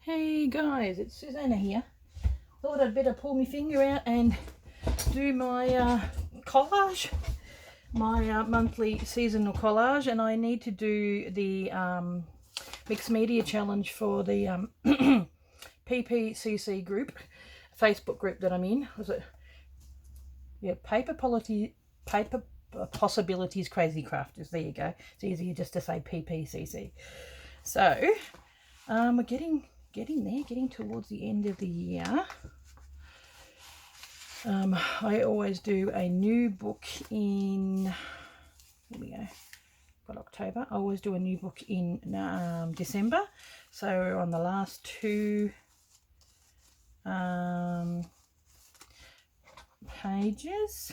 Hey guys, it's Susanna here. Thought I'd better pull my finger out and do my collage, my monthly seasonal collage, and I need to do the mixed media challenge for the PPCC group, Facebook group that I'm in. Was it? Yeah, Paper Possibilities Crazy Crafters. There you go. It's easier just to say PPCC. So we're getting there, getting towards the end of the year. I always do a new book in, here we go, got October. I always do a new book in December. So we're on the last two pages.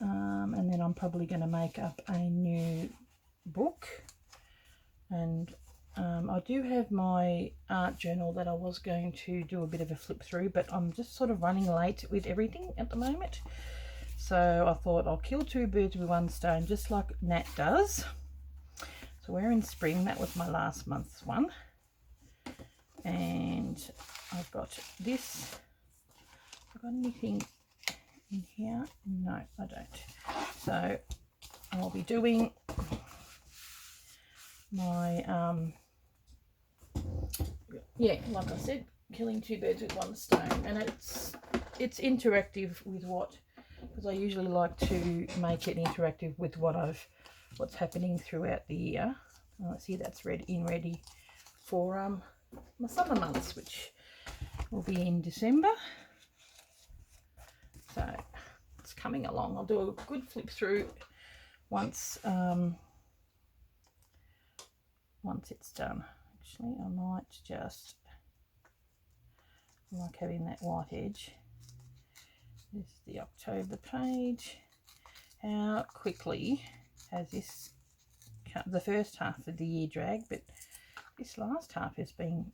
And then I'm probably going to make up a new book. And I do have my art journal that I was going to do a bit of a flip through, but I'm just sort of running late with everything at the moment. So I thought I'll kill two birds with one stone, just like Nat does. So we're in spring. That was my last month's one. And I've got this. Have I got anything in here? No, I don't. So I'll be doing my yeah, like I said, killing two birds with one stone, and it's interactive with what, because I usually like to make it interactive with what's happening throughout the year. See, that's ready for my summer months, which will be in December. So it's coming along. I'll do a good flip through once it's done. Actually, I might just, I like having that white edge. This is the October page. How quickly has this, the first half of the year dragged, but this last half has been,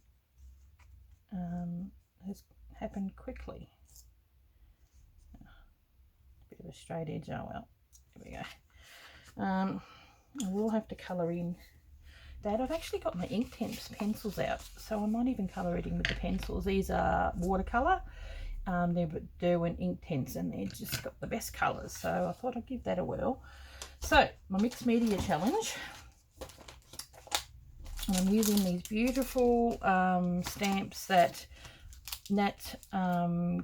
has happened quickly. A bit of a straight edge, oh well, here we go. I will have to colour in that. I've actually got my ink pencils out, so I might even colour it in with the pencils. These are watercolour. They're Derwent ink tints, and they've just got the best colours, so I thought I'd give that a whirl. So my mixed media challenge, I'm using these beautiful stamps that Nat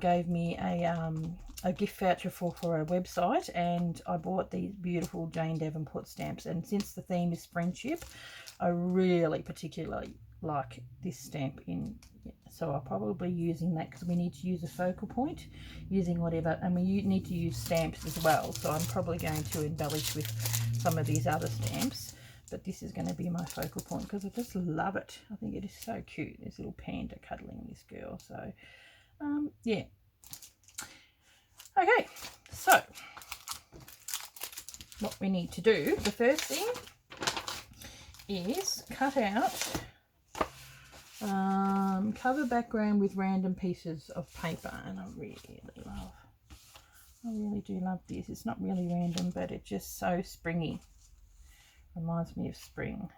gave me a gift voucher for a website, and I bought these beautiful Jane Davenport stamps, and since the theme is friendship, I really particularly like this stamp in, so I'll probably using that because we need to use a focal point using whatever, and we need to use stamps as well, so I'm probably going to embellish with some of these other stamps, but this is going to be my focal point because I just love it. I think it is so cute, this little panda cuddling this girl. So yeah, okay, so what we need to do, the first thing is cut out cover background with random pieces of paper, and I really do love this. It's not really random, but it's just so springy, reminds me of spring.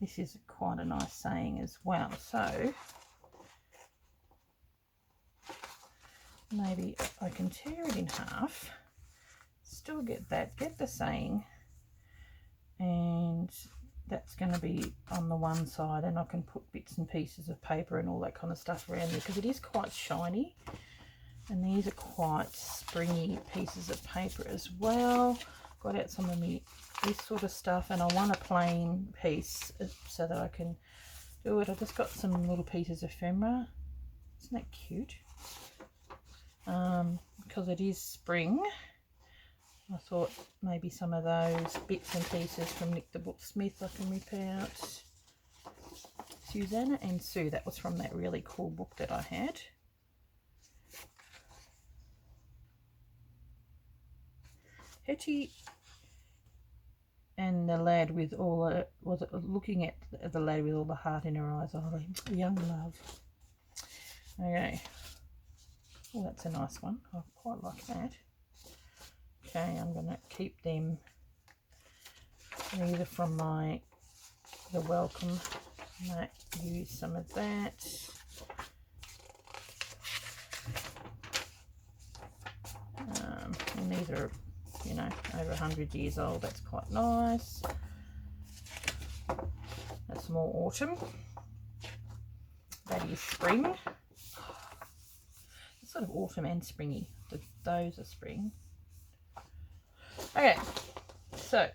This is quite a nice saying as well, so maybe I can tear it in half, still get the saying, and that's going to be on the one side, and I can put bits and pieces of paper and all that kind of stuff around there because it is quite shiny, and these are quite springy pieces of paper as well. Got out some of this sort of stuff, and I want a plain piece so that I can do it. I just got some little pieces of ephemera. Isn't that cute? Because it is spring, I thought maybe some of those bits and pieces from Nick the Booksmith I can rip out. Susanna and Sue, that was from that really cool book that I had. Hetty and the lad with all the, was it looking at the lad with all the heart in her eyes? Oh, young love. Okay. Oh, that's a nice one. I quite like that. Okay, I'm going to keep them either from my You're welcome. I might use some of that. And these are, you know, over 100 years old. That's quite nice. That's more autumn. That is spring. It's sort of autumn and springy. Those are spring. Okay, so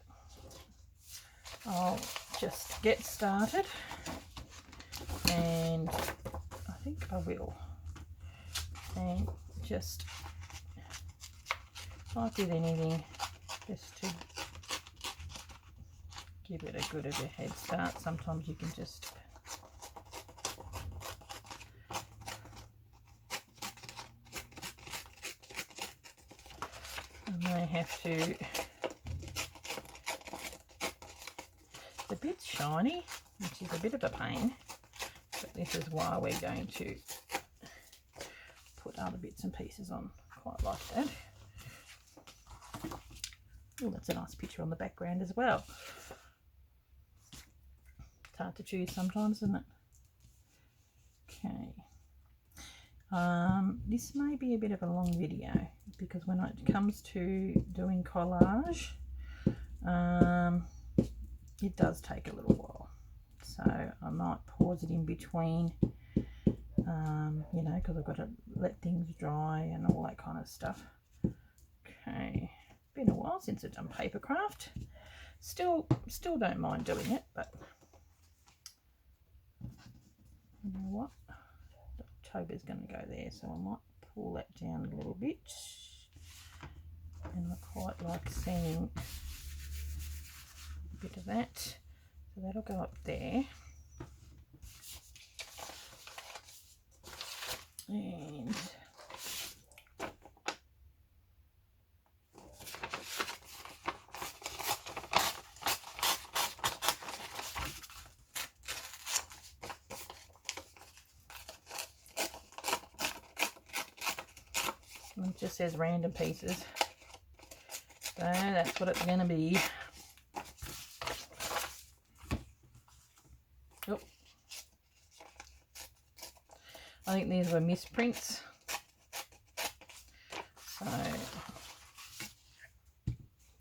I'll just get started, and I think I will, and just like with anything, just to give it a good of a head start. Sometimes you can just I have to, it's a bit shiny, which is a bit of a pain, but this is why we're going to put other bits and pieces on. Quite like that. Oh, that's a nice picture on the background as well. It's hard to choose sometimes, isn't it? Okay. This may be a bit of a long video because when it comes to doing collage, it does take a little while. So I might pause it in between, you know, because I've got to let things dry and all that kind of stuff. Okay, been a while since I've done paper craft. Still don't mind doing it, but you know what? October's going to go there, so I might pull that down a little bit. And I quite like seeing a bit of that, so that'll go up there. And it just says random pieces, so that's what it's going to be. Oh, I think these were misprints, so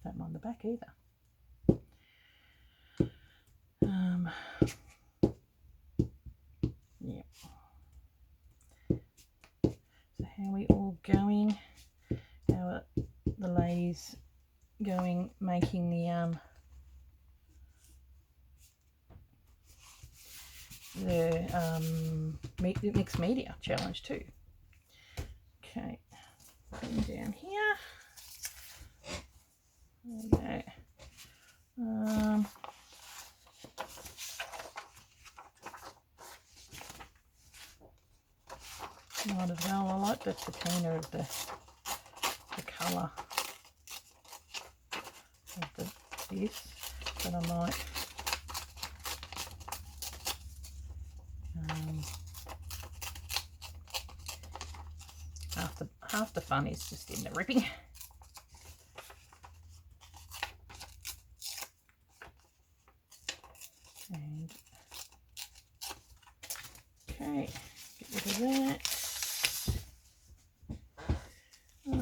don't mind the back either. Yeah. So how are we all going? How are the ladies going making the mixed media challenge too? Okay, put them down here. There we go. Might as well. I like the patina of the colour of this, but I might half the fun is just in the ripping. And okay, get rid of that. I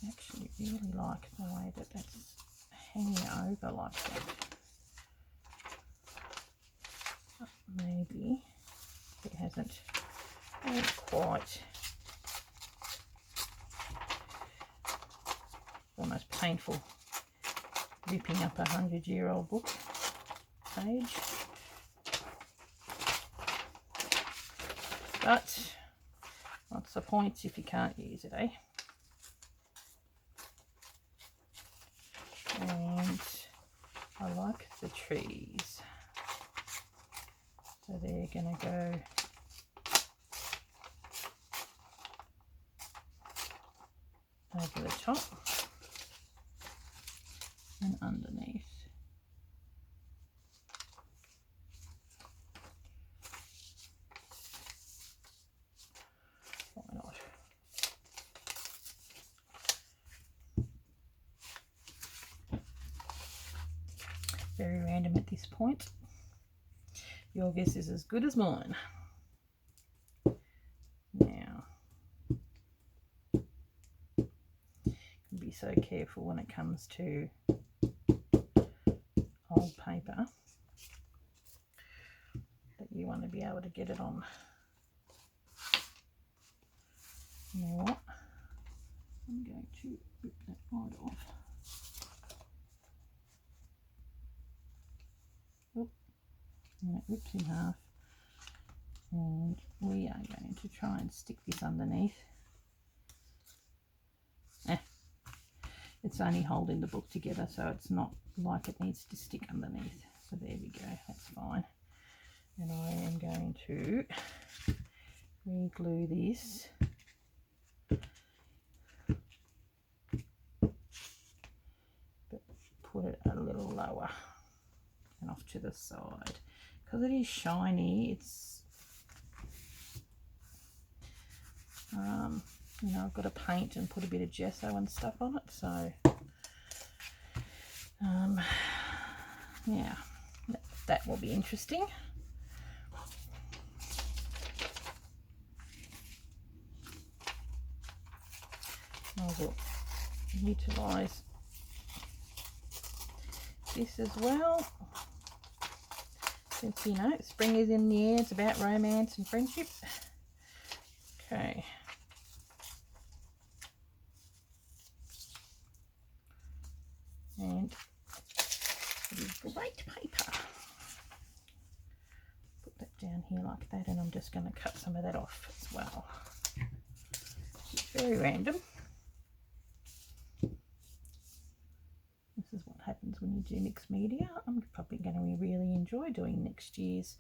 actually really like the way that that's hanging over like that. Maybe it hasn't quite. Almost painful ripping up a 100-year-old book page, but what's the point if you can't use it, eh? And I like the trees, so they're gonna go over the top and underneath. Why not? very random at this point. Your guess is as good as mine. Now, be so careful when it comes to old paper that you want to be able to get it on. You know what? I'm going to rip that right off. Oop. And it rips in half. And we are going to try and stick this underneath. It's only holding the book together, so it's not like it needs to stick underneath. So there we go, that's fine. And I am going to re-glue this. But put it a little lower and off to the side. Because it is shiny, it's, you know, I've got to paint and put a bit of gesso and stuff on it, so yeah, that will be interesting. I will utilise this as well, since, you know, spring is in the air, it's about romance and friendship. Okay. And it is great paper. Put that down here like that, and I'm just going to cut some of that off as well. It's very random. This is what happens when you do mixed media. I'm probably going to really enjoy doing next year's.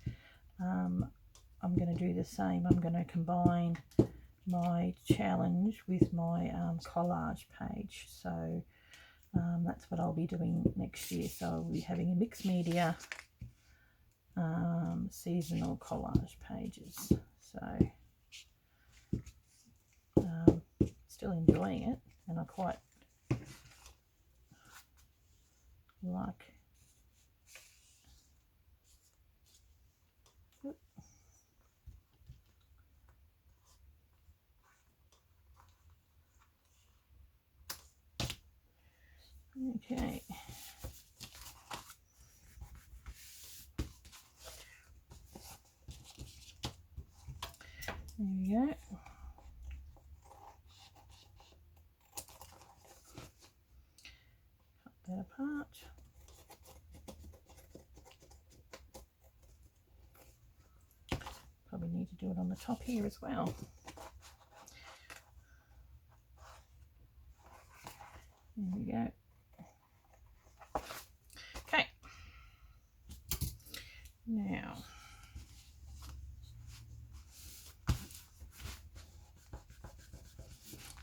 I'm going to do the same. I'm going to combine my challenge with my collage page. So that's what I'll be doing next year. So I'll be having a mixed media seasonal collage pages. So still enjoying it, and I quite like. Okay. There we go. Cut that apart. Probably need to do it on the top here as well. There we go. Okay. Now,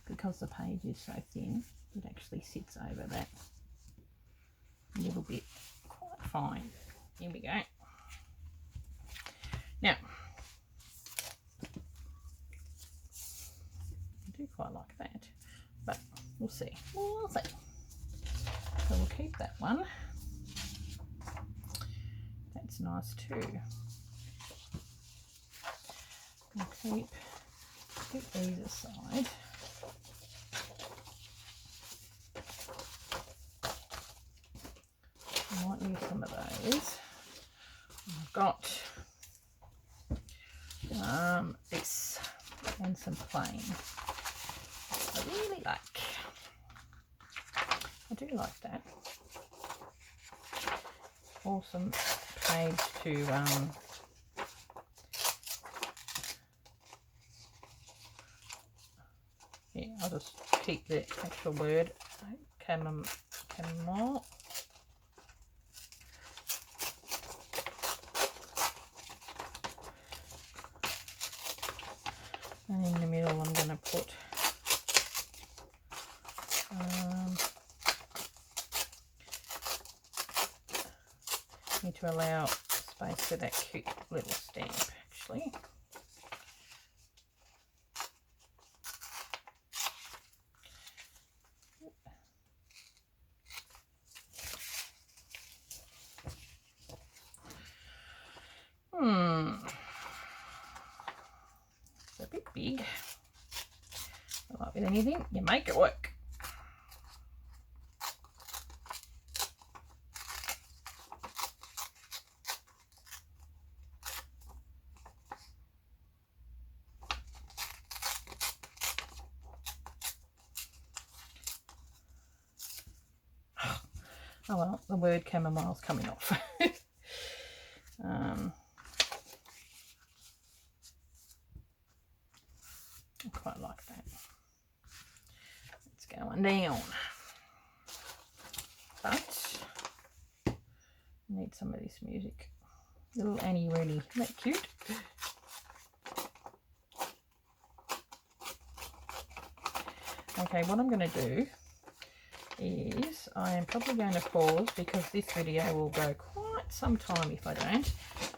because the page is so thin, it actually sits over that little bit quite fine. Here we go. Now, I do quite like that, but we'll see. We'll see. So we'll keep that one. That's nice too. We'll keep these aside. I might use some of those. I've got this and some plain. I really like. I do like that. Awesome page to yeah, I'll just keep the actual word chamomile. And in the middle I'm going to put need to allow space for that cute little stamp actually. with anything, you make it work. Oh well, the word chamomile's coming off. I quite like that. It's going down. But I need some of this music. Little Annie Rooney, isn't that cute? Okay, what I'm going to do is I am probably going to pause because this video will go quite some time if I don't,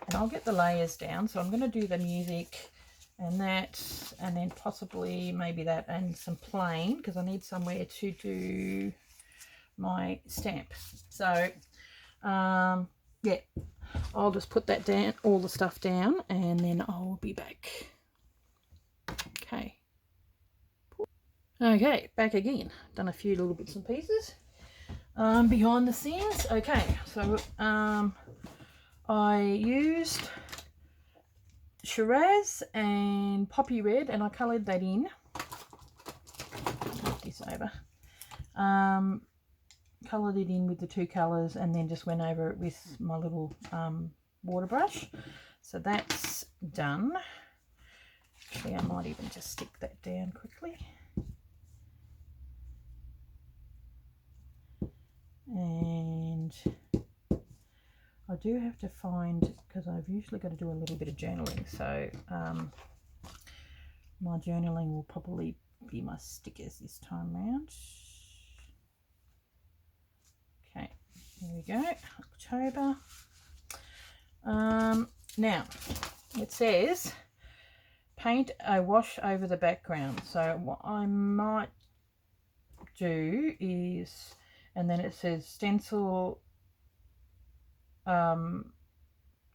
and I'll get the layers down. So I'm going to do the music and that, and then possibly maybe that and some plain, because I need somewhere to do my stamp. So yeah, I'll just put that down, all the stuff down, and then I'll be back. Okay, back again. Done a few little bits and pieces behind the scenes. Okay, so I used Shiraz and Poppy Red, and I coloured that in. Move this over. Coloured it in with the two colours, and then just went over it with my little water brush. So that's done. Actually, I might even just stick that down quickly. And I do have to find, because I've usually got to do a little bit of journaling, so my journaling will probably be my stickers this time round. Okay, here we go, October. Now it says paint a wash over the background, so what I might do is, and then it says stencil,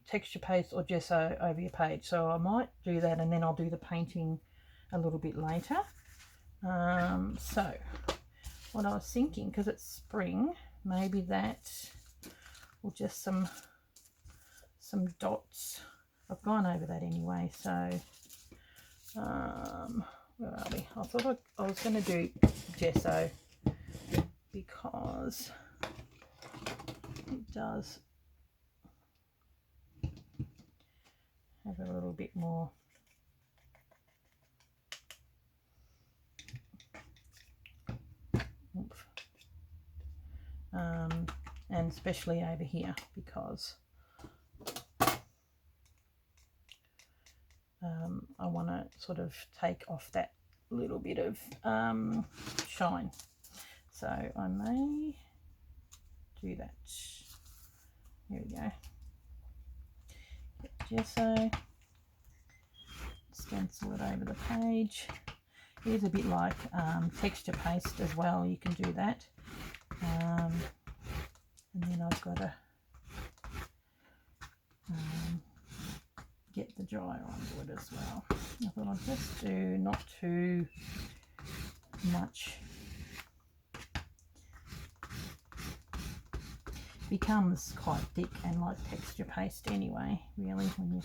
texture paste or gesso over your page. So I might do that, and then I'll do the painting a little bit later. So what I was thinking, because it's spring, maybe that, or just some dots. I've gone over that anyway. So where are we? I thought I was going to do gesso, because it does have a little bit more oomph. And especially over here, because I want to sort of take off that little bit of shine. So I may do that. Here we go. Get gesso, stencil it over the page. It is a bit like texture paste as well. You can do that. And then I've got to get the dryer onto it as well. I thought I'd just do not too much. Becomes quite thick and like texture paste anyway, really, when you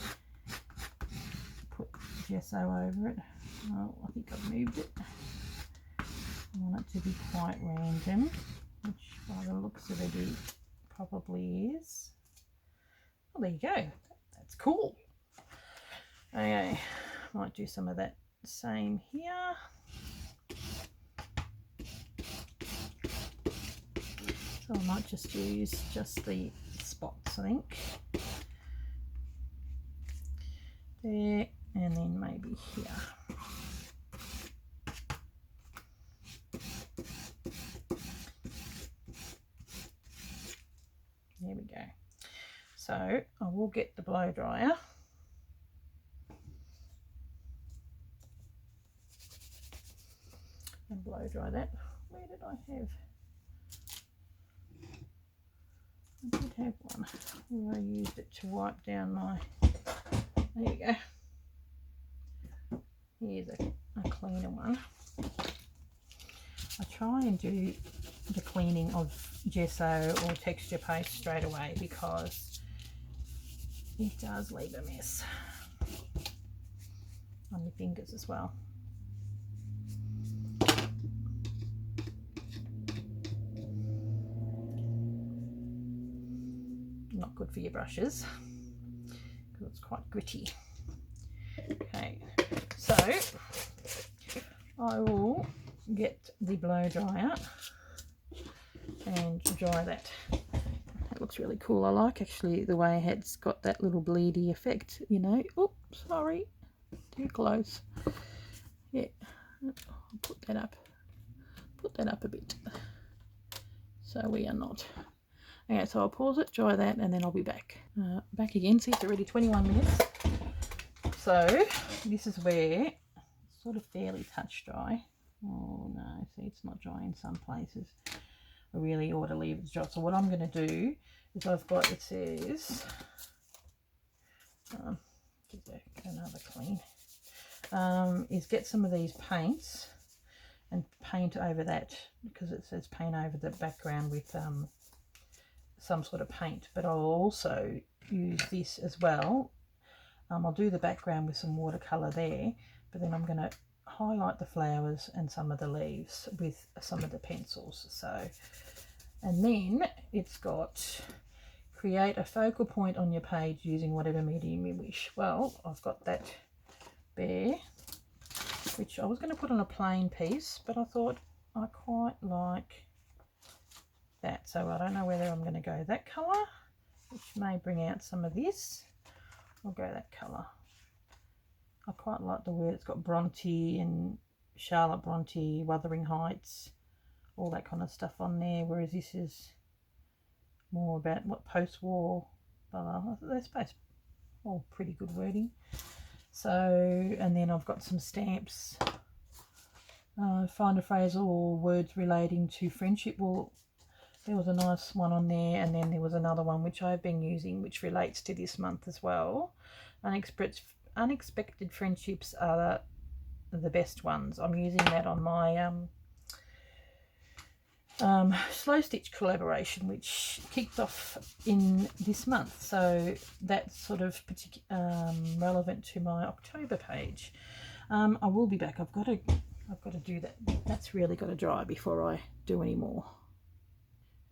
put gesso over it. Oh, I think I've moved it. I want it to be quite random, which by the looks of it probably is. Well, there you go. That's cool. Okay, might do some of that same here. So I might just use just the spots, I think. There, and then maybe here. There we go. So I will get the blow dryer. And blow dry that. Where did I have? I did have one where I used it to wipe down my, there you go. Here's a cleaner one. I try and do the cleaning of gesso or texture paste straight away because it does leave a mess on your fingers as well. Not good for your brushes because it's quite gritty. Okay, so I will get the blow dryer and dry that. That looks really cool. I like actually the way it's got that little bleedy effect, you know. Oh, sorry, too close. Yeah, I'll put that up a bit so we are not. Okay, so I'll pause it, dry that, and then I'll be back. Back again. See, it's already 21 minutes. So this is where it's sort of fairly touch dry. Oh no, see, it's not dry in some places. I really ought to leave it dry. So what I'm going to do is I've got, it says, give that another clean, is get some of these paints and paint over that, because it says paint over the background with some sort of paint. But I'll also use this as well. I'll do the background with some watercolour there, but then I'm going to highlight the flowers and some of the leaves with some of the pencils. So, and then it's got create a focal point on your page using whatever medium you wish. Well, I've got that there, which I was going to put on a plain piece, but I thought I quite like that. So I don't know whether I'm going to go that colour, which may bring out some of this. I'll go that colour. I quite like the word. It's got Bronte and Charlotte Bronte, Wuthering Heights, all that kind of stuff on there, whereas this is more about what post-war, they're supposed all pretty good wording. So, and then I've got some stamps, find a phrase or words relating to friendship. Well, there was a nice one on there, and then there was another one which I've been using which relates to this month as well. Unexpected friendships are the best ones. I'm using that on my slow stitch collaboration, which kicked off in this month, so that's sort of relevant to my October page. I will be back. I've got to do that. That's really got to dry before I do any more.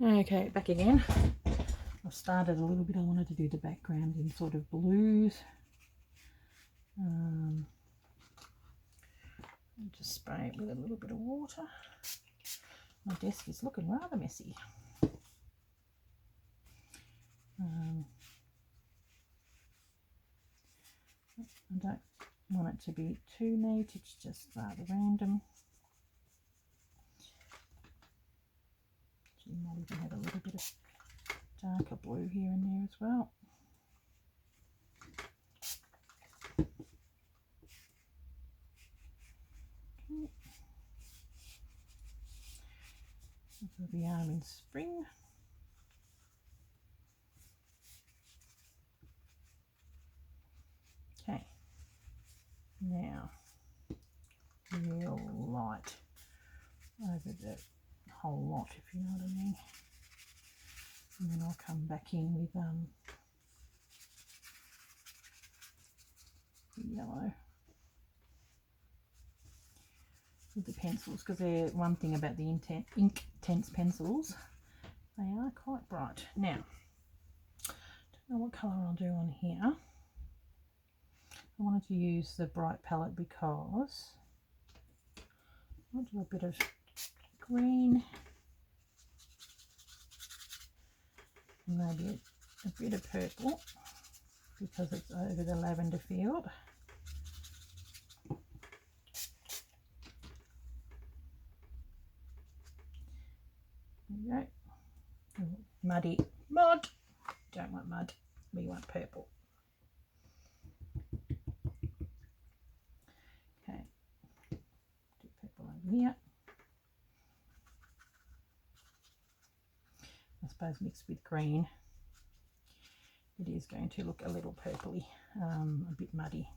Okay, back again. I've started a little bit. I wanted to do the background in sort of blues. Just spray it with a little bit of water. My desk is looking rather messy. I don't want it to be too neat, it's just rather random. You might even have a little bit of darker blue here and there as well. Okay. This will be arm in spring. Okay, now real light over the whole lot, if you know what I mean. And then I'll come back in with yellow with the pencils, because they're one thing about the Inktense pencils, they are quite bright. Now, don't know what colour I'll do on here. I wanted to use the bright palette because I'll do a bit of green and maybe a bit of purple because it's over the lavender field. There we go. Mud. Don't want mud, we want purple. Okay, do purple over here. I suppose mixed with green, it is going to look a little purpley, a bit muddy.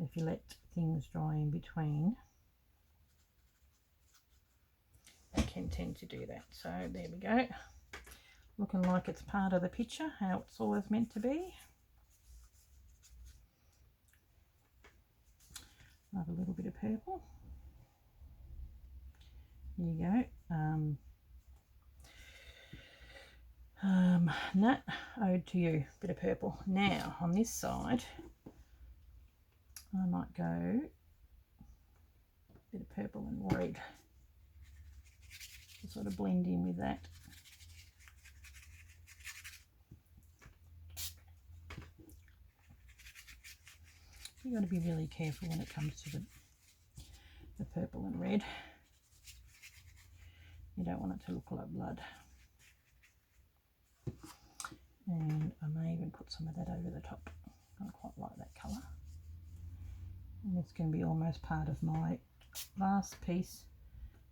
If you let things dry in between, can tend to do that. So there we go. Looking like it's part of the picture, how it's always meant to be. Love a little bit of purple. There you go. Nat, ode to you, bit of purple. Now on this side, I might go a bit of purple and red to sort of blend in with that. You've got to be really careful when it comes to the purple and red. You don't want it to look like blood. And I may even put some of that over the top. I quite like that colour. And it's going to be almost part of my last piece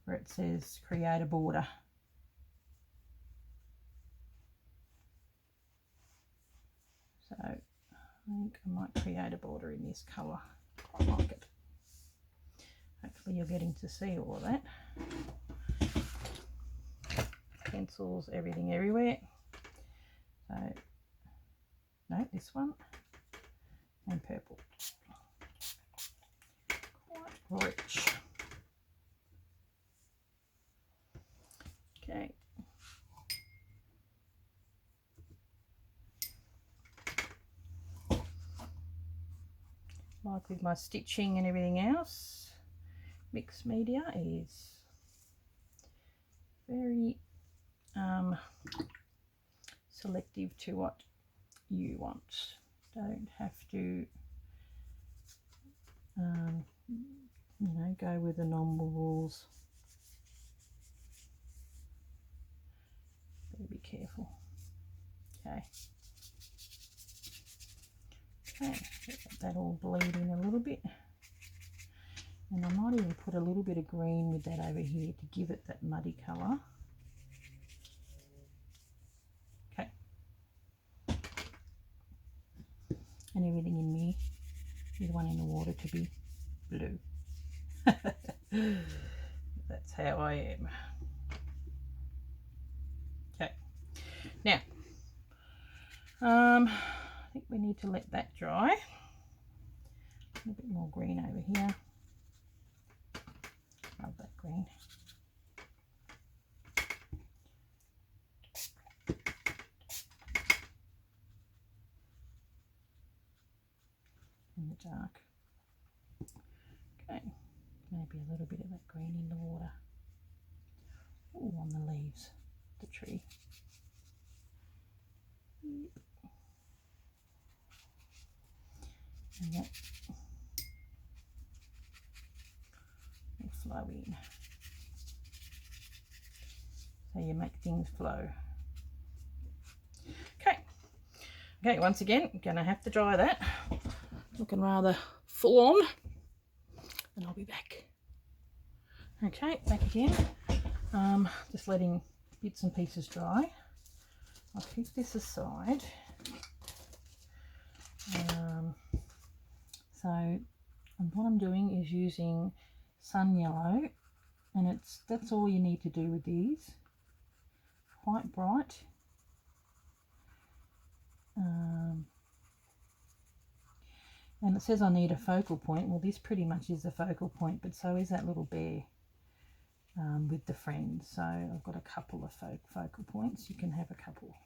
where it says create a border. So I think I might create a border in this colour. Quite like it. Hopefully you're getting to see all of that. Pencils, everything everywhere. So, no, this one, and purple. Quite rich. Okay. Like with my stitching and everything else, mixed media is very selective to what you want. Don't have to you know, go with the normal rules. Better be careful. Okay, let that all bleed in a little bit, and I might even put a little bit of green with that over here to give it that muddy colour. And everything in me is wanting the water to be blue. That's how I am. Okay, now I think we need to let that dry. A little bit more green over here. Love that green. In the dark. Okay, maybe a little bit of that green in the water. Ooh, on the leaves, the tree. Yep. And that will flow in. So you make things flow. Okay. Okay, once again, I'm going to have to dry that. Looking rather full on, and I'll be back. Okay, back again. Just letting bits and pieces dry. I'll keep this aside. So what I'm doing is using sun yellow, and that's all you need to do with these. Quite bright. And it says I need a focal point. Well, this pretty much is a focal point, but so is that little bear with the friend. So I've got a couple of focal points. You can have a couple.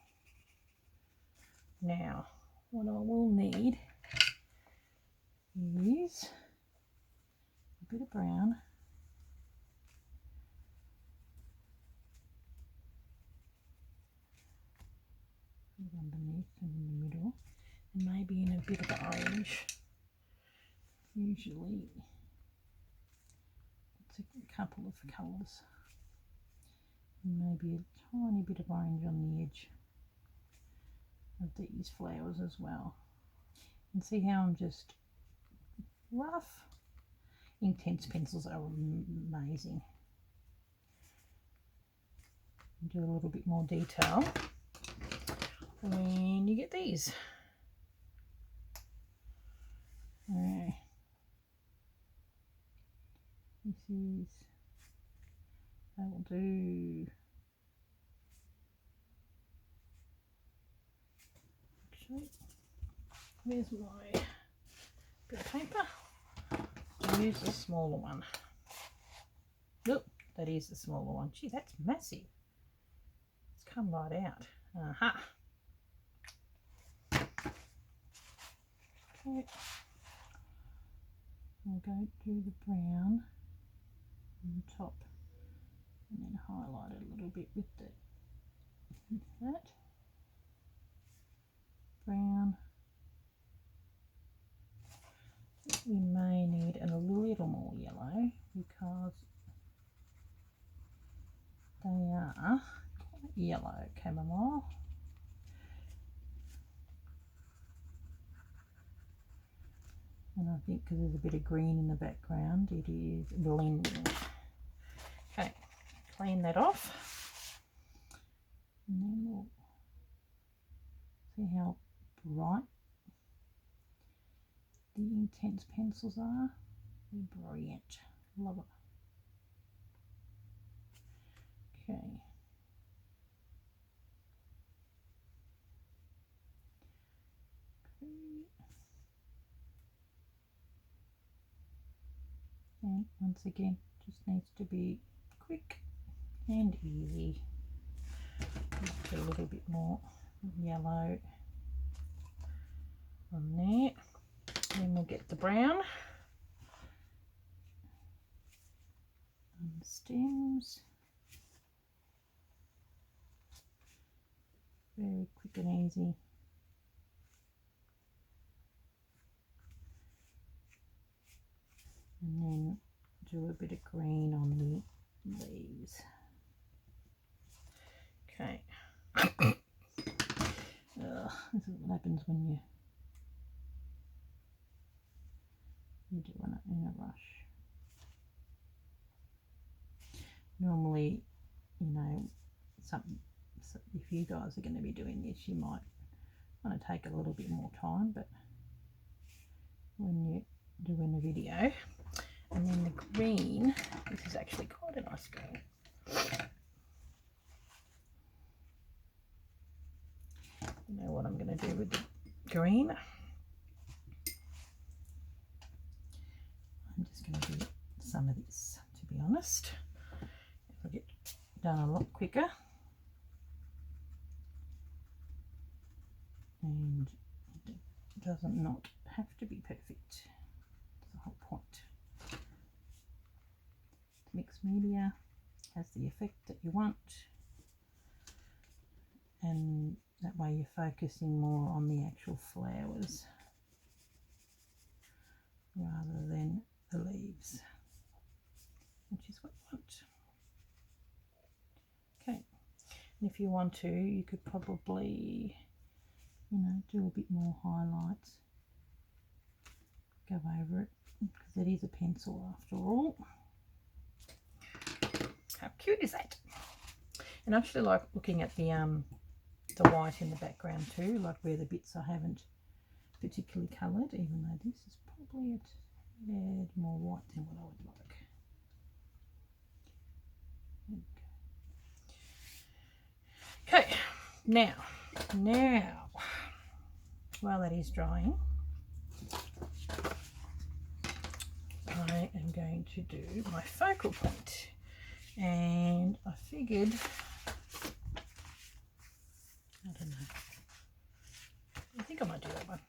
Now, what I will need is a bit of brown. Underneath and in the middle, and maybe in a bit of orange. Usually it's a couple of colours, and maybe a tiny bit of orange on the edge of these flowers as well. And see how I'm just rough. Intense pencils are amazing. Do a little bit more detail when you get these. This is I will do, actually, where's my bit of paper? I'll use the smaller one. Look, that is the smaller one. Gee, that's massive. It's come right out. Aha. Okay. I'll go do the brown on the top and then highlight it a little bit with that brown. We may need a little more yellow because they are quite yellow chamomile. And I think because there's a bit of green in the background, it is blending. Okay, clean that off. And then we'll see how bright the intense pencils are. They're brilliant. Love it. Okay. And once again, just needs to be quick and easy. Just a little bit more yellow on there. Then we'll get the brown on the stems. Very quick and easy. And then do a bit of green on the leaves. Okay. This is what happens when you're doing it in a rush. Normally, you know, if you guys are going to be doing this, you might want to take a little bit more time, but when you're doing a video, and then the green, this is actually quite a nice green. You know what I'm going to do with the green? I'm just going to do some of this, to be honest. It'll get done a lot quicker. And it doesn't not have to be perfect. That's the whole point. Mixed media has the effect that you want, and that way you're focusing more on the actual flowers rather than the leaves, which is what you want. Okay, and if you want to, you could probably, you know, do a bit more highlights, go over it, because it is a pencil after all. How cute is that? And I actually like looking at the white in the background too, like where the bits I haven't particularly coloured, even though this is probably a tad more white than what I would like. Okay, now, while that is drying, I am going to do my focal point. And I figured, I don't know, I think I might do that one.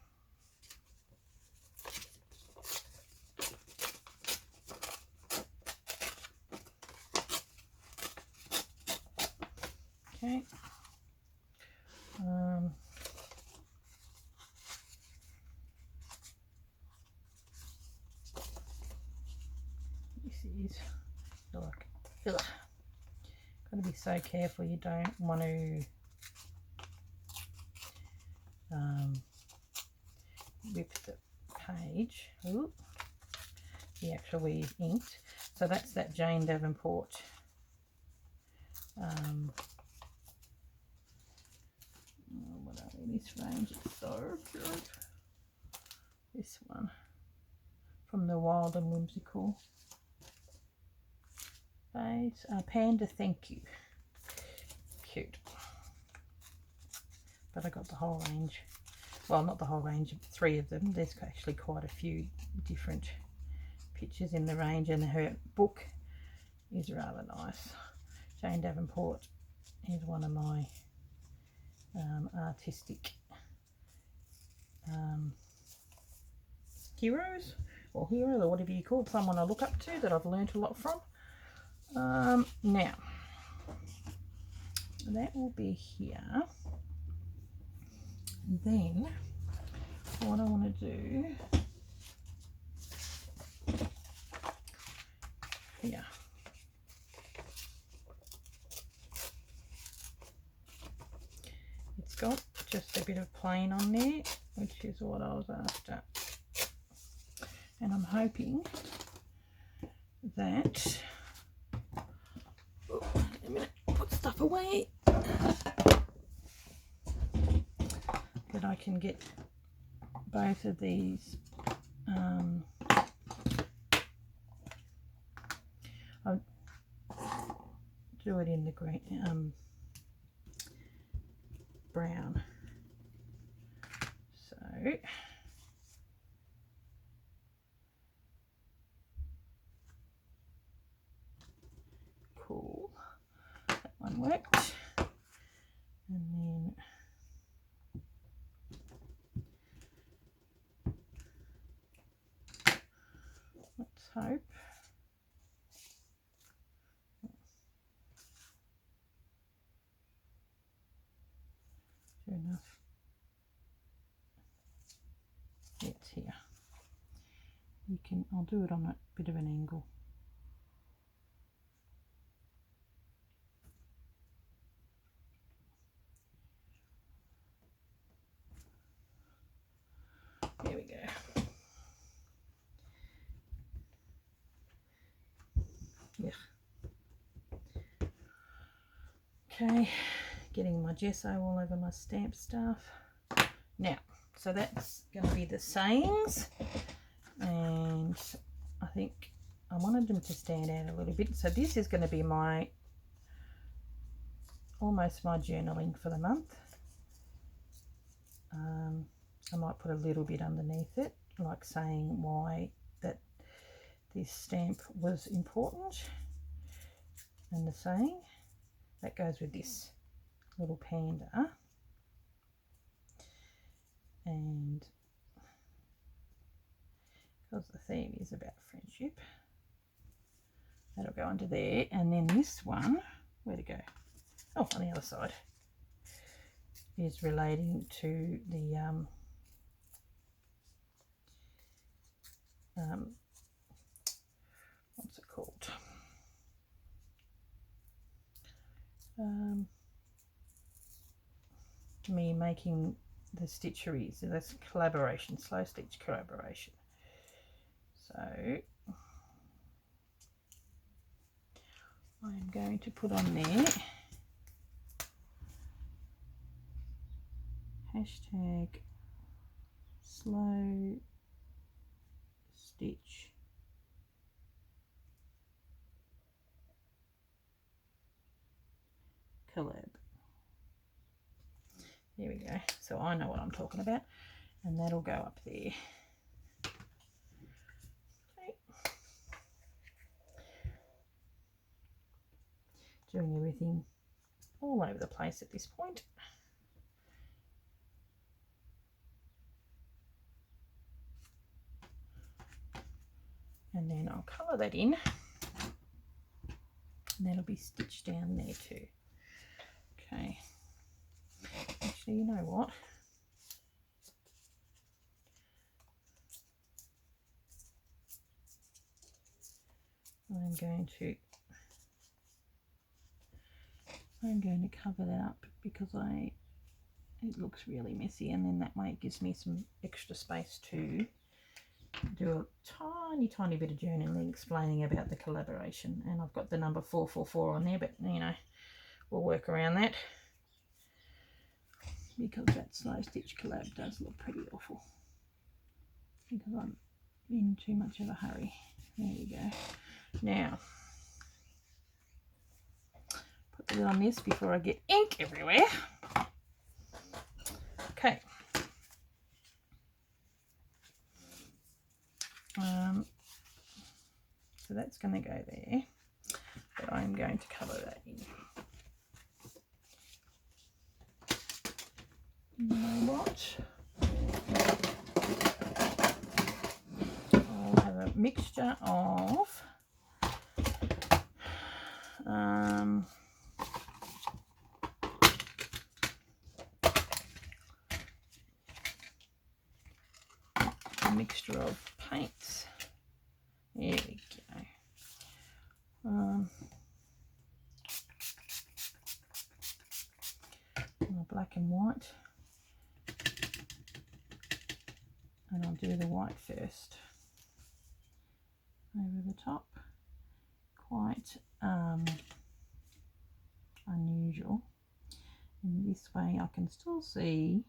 Okay. This is like, ugh. Got to be so careful. You don't want to rip the page. Ooh, the actual where you've inked. So that's that Jane Davenport what are they? This range is so good. This one from the Wild and Whimsical. face. Panda, thank you. Cute. But I got the whole range. Well, not the whole range, 3 of them. There's actually quite a few different pictures in the range, and her book is rather nice. Jane Davenport is one of my artistic heroes, or whatever you call it, someone I look up to that I've learnt a lot from. Now, that will be here. And then what I want to do here, it's got just a bit of plain on there, which is what I was after, and I'm hoping that, oh, wait a minute, put stuff away, that I can get both of these. I'll do it in the green, brown. So cool, that one worked. And then let's hope sure enough it's here. You can, I'll do it on a bit of an angle. There we go. Yeah. Okay, getting my gesso all over my stamp stuff. Now, so that's going to be the sayings, and I think I wanted them to stand out a little bit. So this is going to be my, almost my journaling for the month. I might put a little bit underneath it, like saying why that this stamp was important, and the saying that goes with this little panda. And because the theme is about friendship, that'll go under there. And then this one, where'd it go? Oh, on the other side, is relating to the what's it called? Me making the stitcheries, so that's collaboration, slow stitch collaboration. So I'm going to put on there hashtag slow stitch collab. There we go. So I know what I'm talking about, and that'll go up there. Okay. Doing everything all over the place at this point. And then I'll colour that in, and that'll be stitched down there too. Okay. Actually, you know what? I'm going to cover that up because it looks really messy, and then that way it gives me some extra space to do a tiny bit of journaling explaining about the collaboration. And I've got the number 444 on there, but you know, we'll work around that because that slow stitch collab does look pretty awful because I'm in too much of a hurry. There we go. Now put it on this before I get ink everywhere. Okay. So that's going to go there, but I'm going to colour that in. You know what? I'll have a mixture of a mixture of paints. There we go. Black and white, and I'll do the white first over the top. Quite unusual. In this way I can still see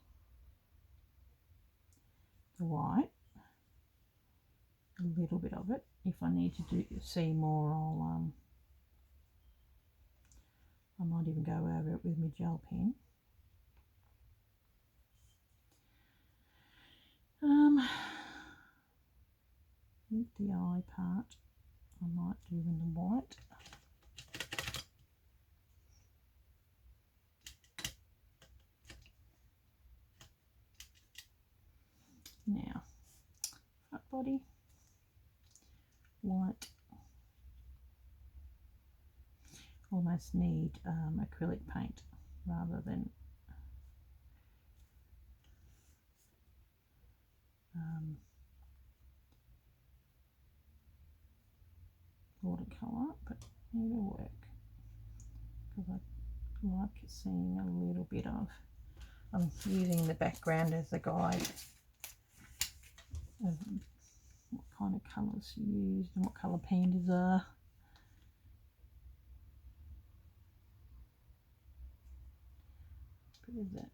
the white, a little bit of it. If I need to see more, I might even go over it with my gel pen. With the eye part, I might do in the white. Now, front body, white. Almost need acrylic paint rather than watercolour, but it'll work because I like seeing a little bit of. I'm using the background as a guide of what kind of colours you used and what colour pandas are. What is that?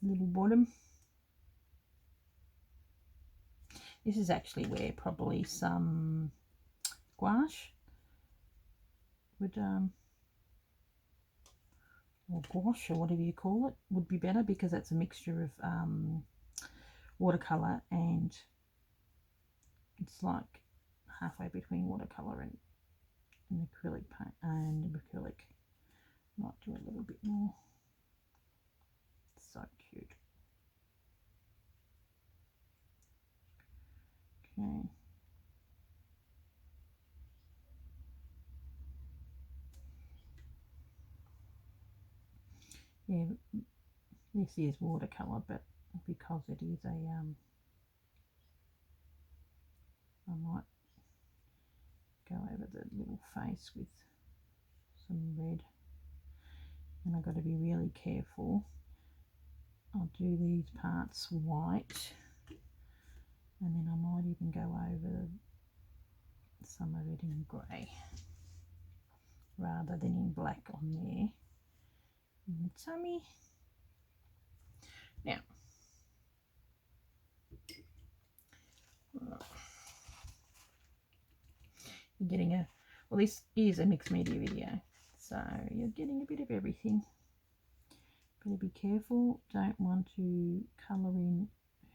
Little bottom. This is actually where probably some gouache would or gouache or whatever you call it would be better, because it's a mixture of watercolor, and it's like halfway between watercolor and acrylic paint and acrylic. Might do a little bit more. So cute. Okay. Yeah, this is watercolor, but because it is a I might go over the little face with some red, and I've got to be really careful. I'll do these parts white, and then I might even go over some of it in grey rather than in black on there in the tummy. Now, you're getting a, well, this is a mixed media video, so you're getting a bit of everything. Better be careful, don't want to colour in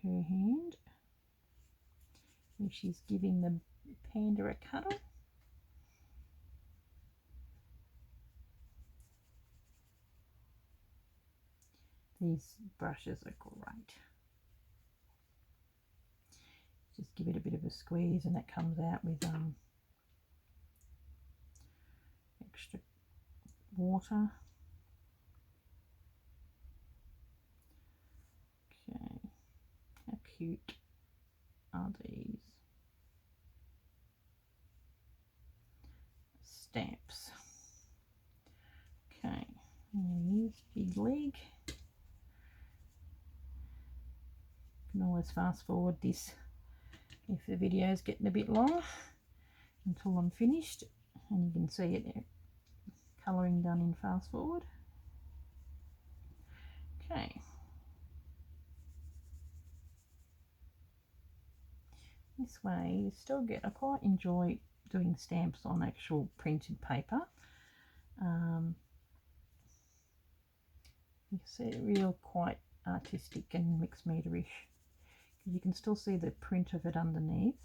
her hand if she's giving the panda a cuddle. These brushes are great. Just give it a bit of a squeeze, and that comes out with extra water. Okay, how cute are these stamps? Okay, I'm going to use Big Leg. You can always fast forward this if the video is getting a bit long until I'm finished, and you can see it there, colouring done in fast forward. Okay. This way you still get, I quite enjoy doing stamps on actual printed paper. You see it real quite artistic and mixed meterish. You can still see the print of it underneath.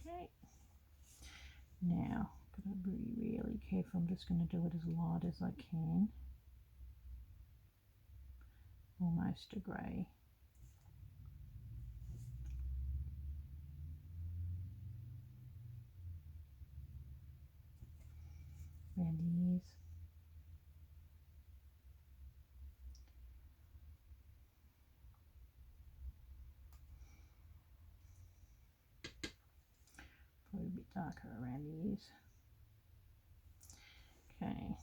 Okay. Now, got to be really careful. I'm just going to do it as light as I can. Almost a grey. Around the ears. Probably a bit darker around the ears. Okay.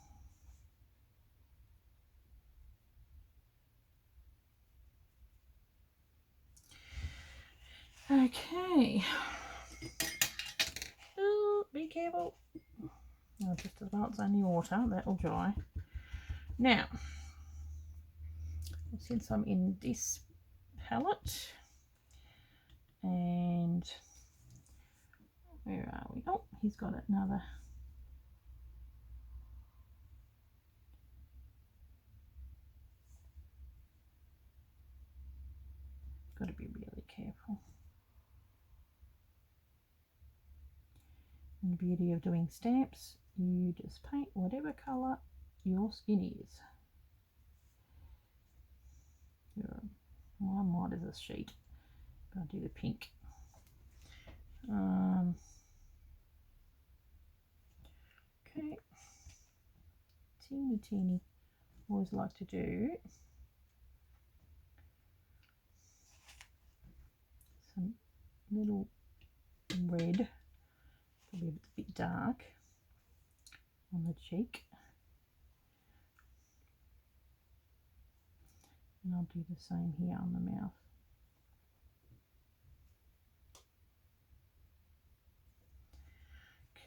Okay. Oh, be careful. Oh, just as well it's only water, that will dry. Now, since I'm in this palette, and where are we? Oh, he's got another. Got to be really careful. And the beauty of doing stamps, you just paint whatever colour your skin is. Well, I'm white as a sheet, but I'll do the pink. Okay, teeny. Always like to do some little red, probably a bit dark on the cheek, and I'll do the same here on the mouth.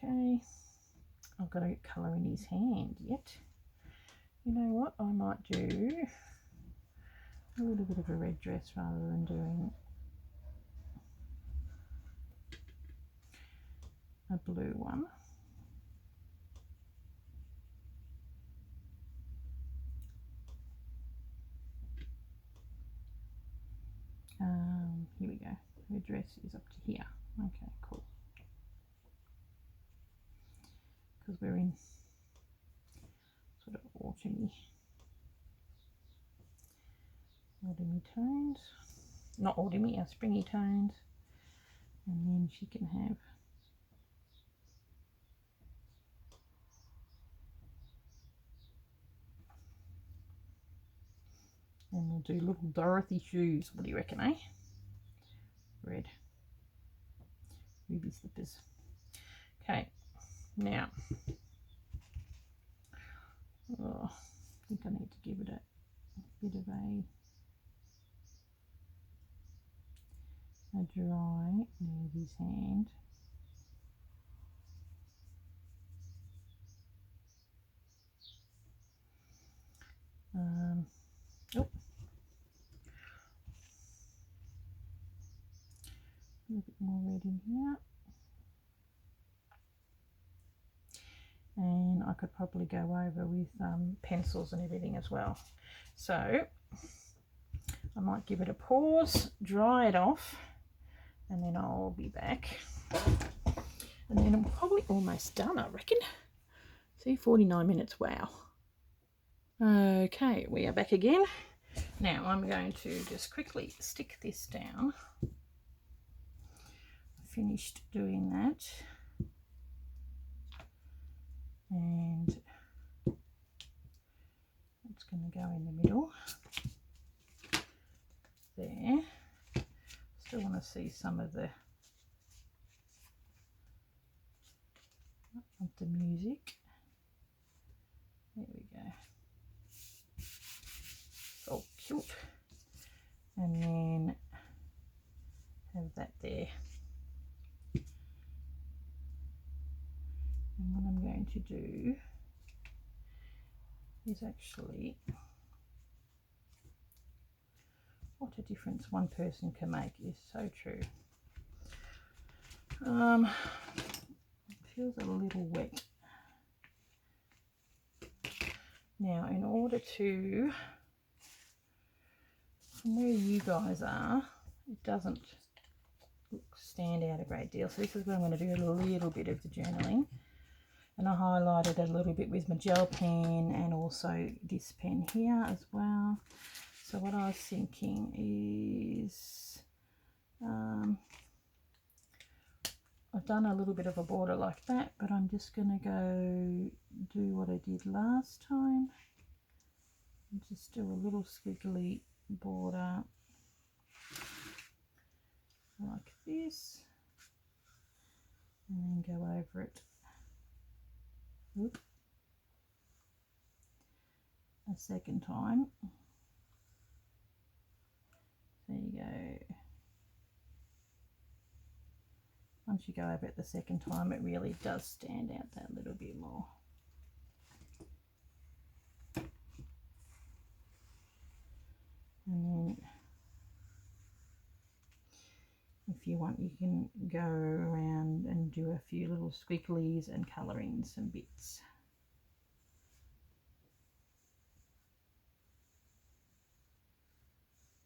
Okay, I've got to colour in his hand yet. You know what, I might do a little bit of a red dress rather than doing a blue one. Here we go. Red dress is up to here. Okay, cool. Because we're in sort of autumny tones. Not autumny, springy tones. And then she can have and we'll do little Dorothy shoes. What do you reckon, eh? Red. Ruby slippers. Okay, now I think I need to give it a bit of a dry near his hand. Oh, a little bit more red in here. And I could probably go over with pencils and everything as well. So I might give it a pause, dry it off, and then I'll be back. And then I'm probably almost done, I reckon. See, 49 minutes, wow. Okay, we are back again. Now I'm going to just quickly stick this down. I finished doing that. And it's going to go in the middle there. Still want to see some of the music. There we go. So cute. And then have that there. And what I'm going to do is actually What a difference one person can make is so true. It feels a little wet. Now, in order to, from where you guys are, it doesn't stand out a great deal. So this is where I'm going to do a little bit of the journaling. And I highlighted it a little bit with my gel pen and also this pen here as well. So what I was thinking is, I've done a little bit of a border like that, but I'm just going to go do what I did last time. And just do a little squiggly border like this, and then go over it. Oop. A second time. There you go. Once you go over it the second time, it really does stand out that little bit more. And then if you want, you can go around and do a few little squigglies and colour in some bits.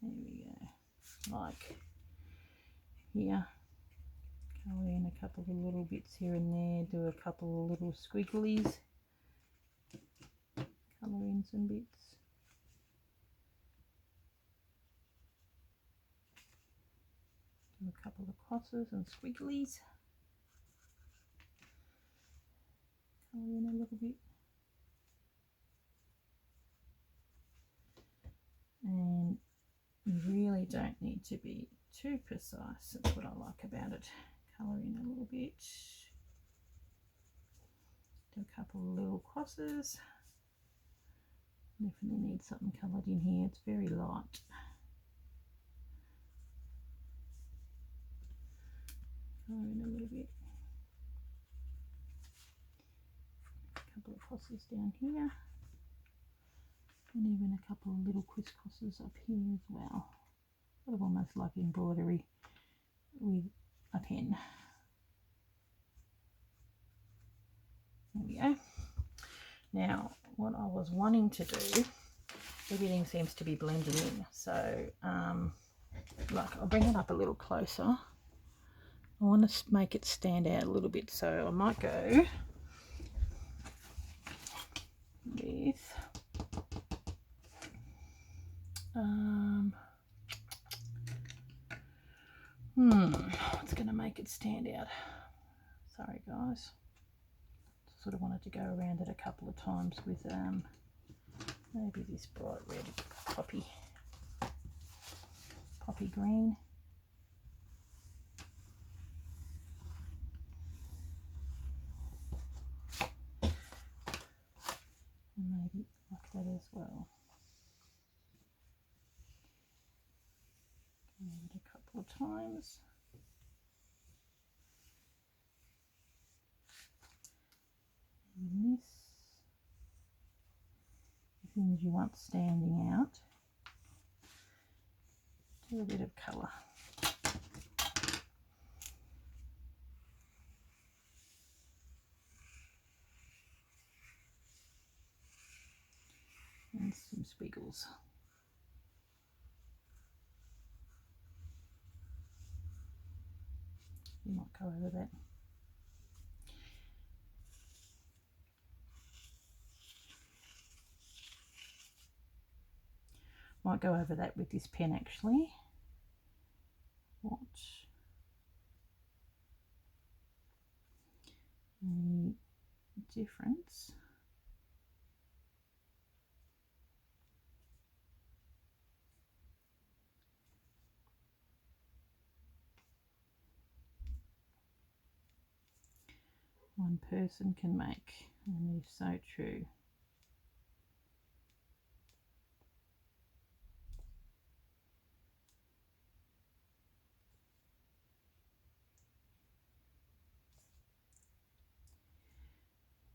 There we go. Like here. Colour in a couple of little bits here and there, do a couple of little squigglies, colour in some bits. Do a couple of crosses and squigglies, colour in a little bit. And you really don't need to be too precise, that's what I like about it. Colour in a little bit, do a couple of little crosses. Definitely need something coloured in here, it's very light. Colour in a little bit. A couple of crosses down here. And even a couple of little crisscrosses up here as well. Sort of almost like embroidery with a pen. There we go. Now, what I was wanting to do, everything seems to be blending in. So, like, I'll bring it up a little closer. I want to make it stand out a little bit, so I might go with what's going to make it stand out? Sorry guys, sort of wanted to go around it a couple of times with maybe this bright red poppy green. And maybe like that as well. Go over it a couple of times. And this, the things you want standing out, do a bit of colour. And some squiggles. You might go over that. Might go over that with this pen actually. Watch. The difference. One person can make, and it is so true.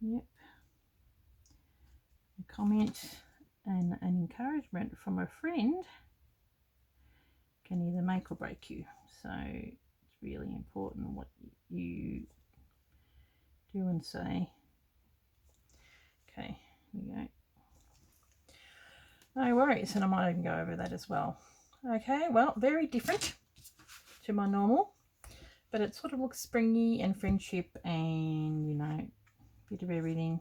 Yep. A comment and an encouragement from a friend can either make or break you. So it's really important what you do and say. Okay, here we go. No worries, and I might even go over that as well. Okay, well, very different to my normal, but it sort of looks springy and friendship and, you know, a bit of everything,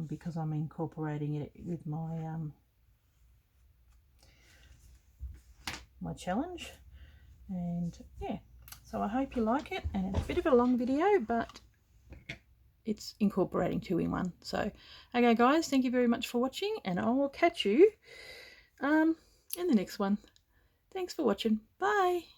because I'm incorporating it with my my challenge. And yeah, so I hope you like it, and it's a bit of a long video, but it's incorporating 2-in-1. So okay guys, thank you very much for watching, and I will catch you in the next one. Thanks for watching. Bye.